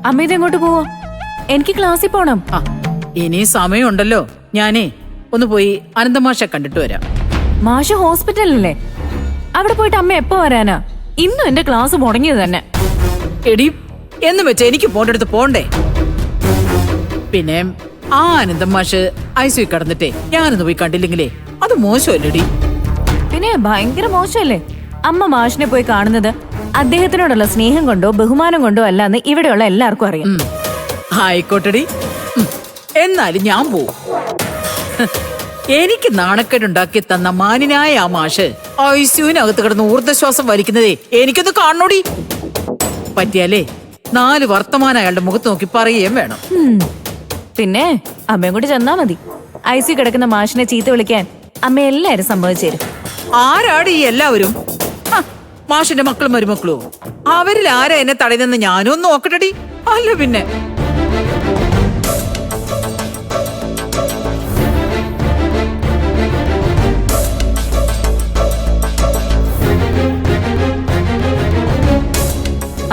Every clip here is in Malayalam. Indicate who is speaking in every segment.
Speaker 1: അമ്മ ഇതെങ്ങോട്ട് പോവോ? എനിക്ക് ക്ലാസ്സിൽ പോണം.
Speaker 2: ഇനി സമയമുണ്ടല്ലോ. ഞാനേ ഒന്ന് പോയി അനന്തമാഷെ കണ്ടിട്ട് വരാം.
Speaker 1: മാഷ് ഹോസ്പിറ്റലല്ലേ? അവിടെ പോയിട്ട് അമ്മ എപ്പോ വരാനാ? ഇന്നും എന്റെ ക്ലാസ് മുടങ്ങിയത് തന്നെ.
Speaker 2: എടി എന്ന് വെച്ചാ എനിക്ക് പോണ്ടെടുത്ത് പോണ്ടേ? പിന്നെ ആ അനന്തമാഷ് ഐസിയു കടന്നിട്ടേ ഞാനൊന്ന് പോയി കണ്ടില്ലെങ്കിലേ അത് മോശമല്ലേടി?
Speaker 1: പിന്നെ ഭയങ്കര മോശമല്ലേ? അമ്മ മാഷിനെ പോയി കാണുന്നത് അദ്ദേഹത്തിനോടുള്ള സ്നേഹം കൊണ്ടോ ബഹുമാനം കൊണ്ടോ അല്ലാന്ന് ഇവിടെയുള്ള എല്ലാവർക്കും അറിയാം.
Speaker 2: ആയിക്കോട്ടെടി, എന്നാലും ഞാൻ പോവും. എനിക്ക് നാണക്കേടുണ്ടാക്കി തന്ന മാന്യനായ ആ മാഷ് ഐസിയുവിനകത്ത് കിടന്ന് ഊർദ്ധശ്വാസം വലിക്കുന്നതേ എനിക്കൊന്ന് കാണണോടി. പറ്റിയാലേ 4 വർത്തമാനം അയാളുടെ മുഖത്ത് നോക്കി പറയുകയും വേണം.
Speaker 1: പിന്നെ അമ്മയും കൂടി ചെന്നാ മതി. ഐസി കിടക്കുന്ന മാഷിനെ ചീത്ത വിളിക്കാൻ അമ്മ എല്ലാരും സമ്മതിച്ചേരും.
Speaker 2: ആരാടി ഈ എല്ലാവരും? മാഷിന്റെ മക്കളും മരുമക്കളോ? അവരിൽ ആരാ എന്നെ തടയുന്നെന്ന് ഞാനും ഒന്ന് നോക്കട്ടെടി. അല്ല പിന്നെ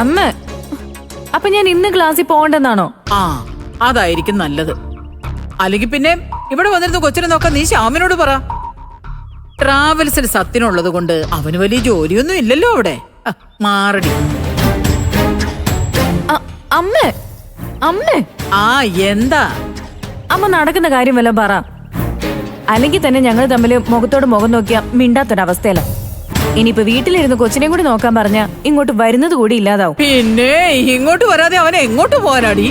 Speaker 1: അമ്മ, അപ്പൊ ഞാൻ ഇന്ന് ക്ലാസ്സിൽ പോകണ്ടെന്നാണോ?
Speaker 2: അതായിരിക്കും നല്ലത്. അല്ലെങ്കിൽ പിന്നെ ഇവിടെ വന്നിരുന്ന കൊച്ചിനെ നോക്കാൻ നീ ശ്യാമിനോട് പറ. ട്രാവൽസിൽ സത്യനുള്ളത് കൊണ്ട് അവന് വലിയ ജോലിയൊന്നും ഇല്ലല്ലോ അവിടെ. മാറടി.
Speaker 1: അമ്മ അമ്മ
Speaker 2: എന്താ
Speaker 1: അമ്മ നടക്കുന്ന കാര്യം വല്ലതും പറ. അല്ലെങ്കിൽ തന്നെ ഞങ്ങൾ തമ്മിൽ മുഖത്തോട് മുഖം നോക്കിയാ മിണ്ടാത്തൊരവസ്ഥയല്ല. ഇനിയിപ്പോ വീട്ടിലിരുന്ന് കൊച്ചിനെ കൂടി നോക്കാൻ പറഞ്ഞ ഇങ്ങോട്ട് വരുന്നത് കൂടി ഇല്ലാതാവും.
Speaker 2: പിന്നെ ഇങ്ങോട്ട് വരാതെ അവനെ എങ്ങോട്ട് പോകാനാടി?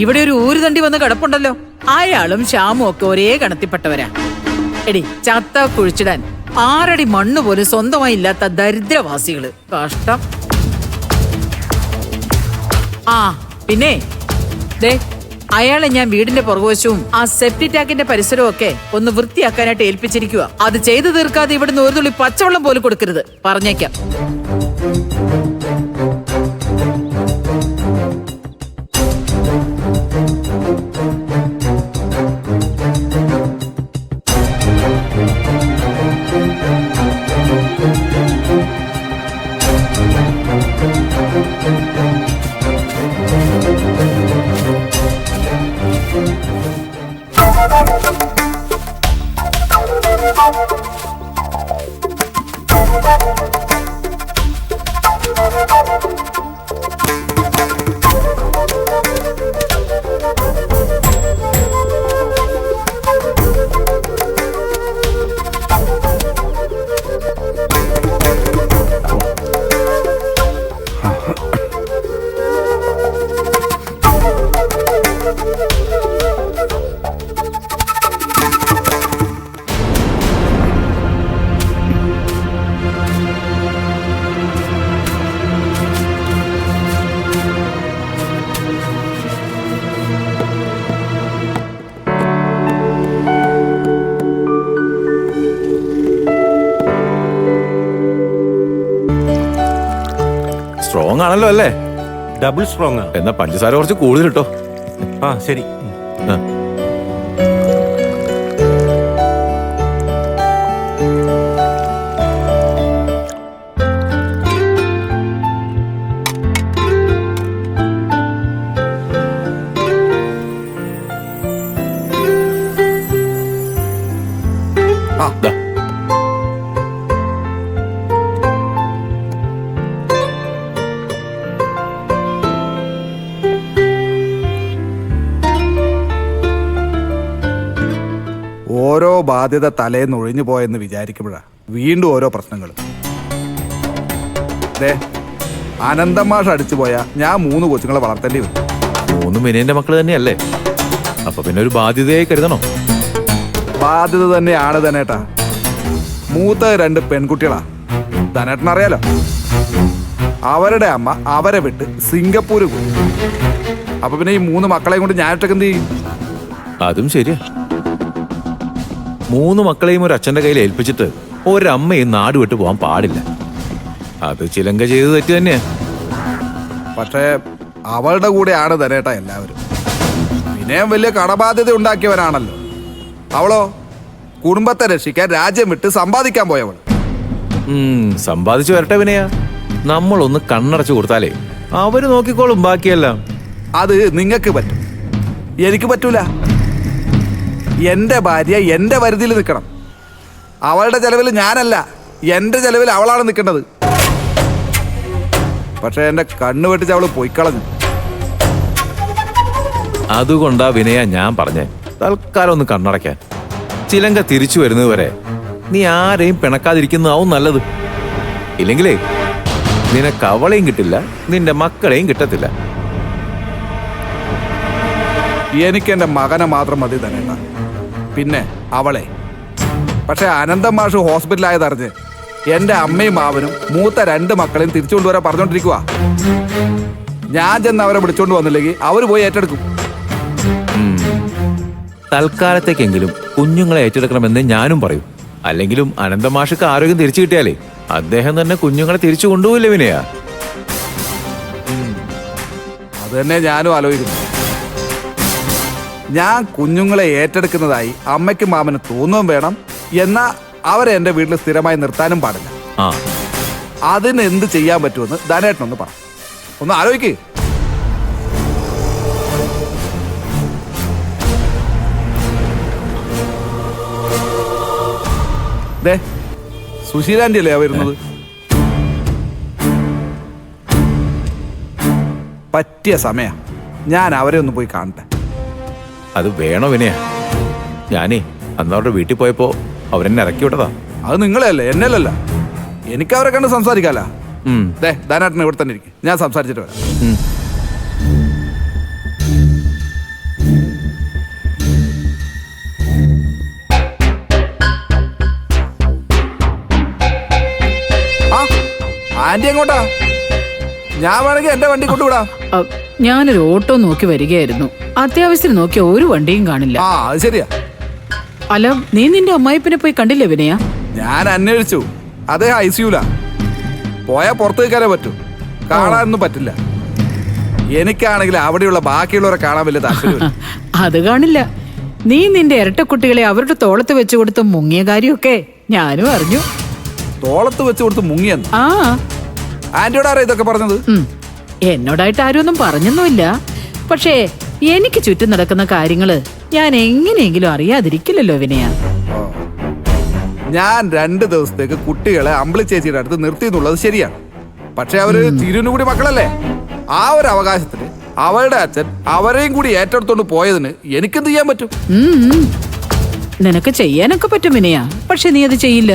Speaker 2: ഇവിടെ ഒരു ഊരുതണ്ടി വന്ന് കിടപ്പുണ്ടല്ലോ. അയാളും ശ്യാമും ഒക്കെ ഒരേ ഗണത്തിൽപ്പെട്ടവരാ. എടി ചത്ത കുഴിച്ചിടാൻ 6 അടി മണ്ണ് പോലും സ്വന്തമായി ഇല്ലാത്ത ദരിദ്രവാസികള്. കഷ്ടം. പിന്നെ ദേ അയാളെ ഞാൻ വീടിന്റെ പുറകുവശവും ആ സെപ്റ്റി ടാങ്കിന്റെ പരിസരവും ഒക്കെ ഒന്ന് വൃത്തിയാക്കാനായിട്ട് ഏൽപ്പിച്ചിരിക്കുക. അത് ചെയ്തു തീർക്കാതെ ഇവിടുന്ന് ഒരു തുള്ളി പച്ചവെള്ളം പോലും കൊടുക്കരുത്, പറഞ്ഞേക്കാം.
Speaker 3: സ്ട്രോങ് ആണല്ലോ അല്ലേ?
Speaker 4: Double strong.
Speaker 3: എന്നാ പഞ്ചസാര കുറച്ച് കൂടുതൽ കേട്ടോ.
Speaker 4: ശരി.
Speaker 5: ഓരോ ബാധ്യത തലേന്ന് ഒഴിഞ്ഞു പോയെന്ന് വിചാരിക്കുമ്പോഴാ വീണ്ടും ഓരോ പ്രശ്നങ്ങൾ. അനന്തമാഷ് അടിച്ചു പോയാ ഞാൻ 3 കൊച്ചുങ്ങളെ വളർത്തേണ്ടി വരും.
Speaker 3: 3 മിനിന്റെ മക്കള് തന്നെയല്ലേ? അപ്പൊ പിന്നെ ഒരു ബാധ്യതയായി കരുതണോ?
Speaker 5: ബാധ്യത തന്നെയാണ് ധനേട്ടാ. മൂത്ത 2 പെൺകുട്ടികളാ. ധനേട്ടനറിയാലോ, അവരുടെ അമ്മ അവരെ വിട്ട് സിംഗപ്പൂര് പോയി. അപ്പൊ പിന്നെ ഈ 3 മക്കളെയും കൊണ്ട് ഞാൻ ഒറ്റക്ക് എന്ത് ചെയ്യും?
Speaker 3: അതും ശരിയാ. 3 മക്കളെയും ഒരു അച്ഛന്റെ കയ്യിൽ ഏൽപ്പിച്ചിട്ട് ഒരമ്മയും നാട് വിട്ടു പോകാൻ പാടില്ല. അത് ചിലങ്ക ചെയ്ത് തെറ്റ് തന്നെയാ.
Speaker 5: പക്ഷേ അവളുടെ കൂടെയാണ് ധനേട്ട എല്ലാവരും. വിനയം വലിയ കടബാധ്യത ഉണ്ടാക്കിയവനാണല്ലോ. അവളോ കുടുംബത്തെ രക്ഷിക്കാൻ രാജ്യം വിട്ട് സമ്പാദിക്കാൻ പോയവൾ.
Speaker 3: സമ്പാദിച്ചു വരട്ടെ വിനയ. നമ്മളൊന്ന് കണ്ണടച്ചു കൊടുത്താലേ അവര് നോക്കിക്കോളും ബാക്കിയെല്ലാം.
Speaker 5: അത് നിങ്ങൾക്ക് പറ്റും, എനിക്ക് പറ്റൂല. എൻ്റെ ഭാര്യ എൻ്റെ വരുതിയിൽ നിൽക്കണം. അവളുടെ ചെലവിൽ ഞാനല്ല, എൻ്റെ ചെലവിൽ അവളാണ് നിൽക്കേണ്ടത്. പക്ഷെ എൻ്റെ കണ്ണ് വെട്ടിച്ച് അവള് പോയിക്കളഞ്ഞു.
Speaker 3: അതുകൊണ്ടാ വിനയ ഞാൻ പറഞ്ഞേ, തൽക്കാലം ഒന്ന് കണ്ണടയ്ക്കാൻ. ചിലങ്ക തിരിച്ചു വരുന്നത് വരെ നീ ആരെയും പിണക്കാതിരിക്കുന്നതാവും നല്ലത്. ഇല്ലെങ്കിലേ നിനക്ക് അവളെയും കിട്ടില്ല, നിന്റെ മക്കളെയും കിട്ടത്തില്ല.
Speaker 5: എനിക്ക് എൻ്റെ മകനെ മാത്രം മതി തന്നെ, പിന്നെ അവളെ. പക്ഷെ അനന്തം മാഷ് ഹോസ്പിറ്റലായതറിഞ്ഞ് എൻ്റെ അമ്മയും മാവനും മൂത്ത 2 മക്കളെയും തിരിച്ചു കൊണ്ടുവരാൻ പറഞ്ഞോണ്ടിരിക്കുക. ഞാൻ ചെന്ന് അവരെ വിളിച്ചോണ്ട് വന്നില്ലെങ്കിൽ അവർ പോയി ഏറ്റെടുക്കും.
Speaker 3: തൽക്കാലത്തേക്കെങ്കിലും കുഞ്ഞുങ്ങളെ ഏറ്റെടുക്കണമെന്ന് ഞാനും പറയും. അല്ലെങ്കിലും അനന്തമാഷക്ക് ആരോഗ്യം തിരിച്ചു കിട്ടിയാലേ അദ്ദേഹം തന്നെ കുഞ്ഞുങ്ങളെ തിരിച്ചു കൊണ്ടുപോയില്ലേ വിനയ?
Speaker 5: അത് തന്നെ ഞാനും ആലോചിക്കുന്നു. ഞാൻ കുഞ്ഞുങ്ങളെ ഏറ്റെടുക്കുന്നതായി അമ്മയ്ക്കും മാമനും തോന്നുകയും വേണം, എന്നാ അവരെ എൻ്റെ വീട്ടിൽ സ്ഥിരമായി നിർത്താനും പാടില്ല.
Speaker 3: ആ,
Speaker 5: അതിന് എന്ത് ചെയ്യാൻ പറ്റുമെന്ന് ധനേട്ടനൊന്ന് പറ. ഒന്ന് ആലോചിക്ക്. ദേ, സുശീലാന്റി അല്ലേ വരുന്നത്? പറ്റിയ സമയ, ഞാൻ അവരെ ഒന്ന് പോയി കാണട്ടെ.
Speaker 3: അത് വേണോ വിനയ? ഞാനേ അന്നവരുടെ വീട്ടിൽ പോയപ്പോ അവരെന്നെ ഇറക്കി വിട്ടതാ.
Speaker 5: അത് നിങ്ങളെയല്ലേ, എന്നല്ലല്ല. എനിക്ക് അവരെ കണ്ട് സംസാരിക്കാല.
Speaker 3: ഉം.
Speaker 5: ദേ, ധനേട്ടൻ ഇവിടെ തന്നെ ഇരിക്കും, ഞാൻ സംസാരിച്ചിട്ട് വരാം.
Speaker 3: ഉം.
Speaker 5: ആ, ആന്റി എങ്ങോട്ടാ? ഞാൻ വേണമെങ്കിൽ എന്റെ വണ്ടി കൊണ്ടുവിടാം.
Speaker 2: ഞാനൊരു ഓട്ടോ നോക്കി വരികയായിരുന്നു. അത്യാവശ്യത്തിന് നോക്കിയ ഒരു വണ്ടിയും കാണില്ല.
Speaker 5: ആ, അത് ശരിയാ.
Speaker 2: അല്ല, നീ നിന്റെ അമ്മായിപ്പിനെ പോയി കണ്ടില്ലേ വിനയ?
Speaker 5: ഞാൻ അന്വേഷിച്ചു, അദ്ദേഹം ICUലാ. പോയാൽ പുറത്ത് നിൽക്കാനേ പറ്റൂ, കാണാനൊന്നും പറ്റില്ല. എനിക്കാണെങ്കിൽ അവിടെയുള്ള ബാക്കിയുള്ളവരെ കാണാൻ വലിയ താല്പര്യമില്ല.
Speaker 2: അത് കാണില്ല. നീ നിന്റെ ഇരട്ടക്കുട്ടികളെ അവരുടെ തോളത്ത് വെച്ചു കൊടുത്ത് മുങ്ങിയ കാര്യമൊക്കെ ഞാനും അറിഞ്ഞു.
Speaker 5: തോളത്ത് വെച്ച് കൊടുത്ത് മുങ്ങിയെന്ന്
Speaker 2: ആ,
Speaker 5: ആന്റിയോട് ആരാ ഇതൊക്കെ പറഞ്ഞത്?
Speaker 2: എന്നോടായിട്ട് ആരും ഒന്നും പറഞ്ഞൊന്നുമില്ല. പക്ഷേ എനിക്ക് ചുറ്റും നടക്കുന്ന കാര്യങ്ങള് ഞാൻ എങ്ങനെയെങ്കിലും അറിയാതിരിക്കില്ലല്ലോ വിനയ.
Speaker 5: ഞാൻ 2 ദിവസത്തേക്ക് കുട്ടികളെ അമ്പിളി ചേച്ചിയുടെ അടുത്ത് നിർത്തി എന്നുള്ളത് ശരിയാണ്. പക്ഷെ അവര് തിരുവിനും കൂടി മക്കളല്ലേ. ആ ഒരു അവകാശത്തിന് അവളുടെ അച്ഛൻ അവരെയും കൂടി ഏറ്റെടുത്തോണ്ട് പോയതിന് എനിക്കെന്ത് ചെയ്യാൻ പറ്റും?
Speaker 2: നിനക്ക് ചെയ്യാനൊക്കെ പറ്റും വിനയ, പക്ഷെ നീ അത് ചെയ്യില്ല.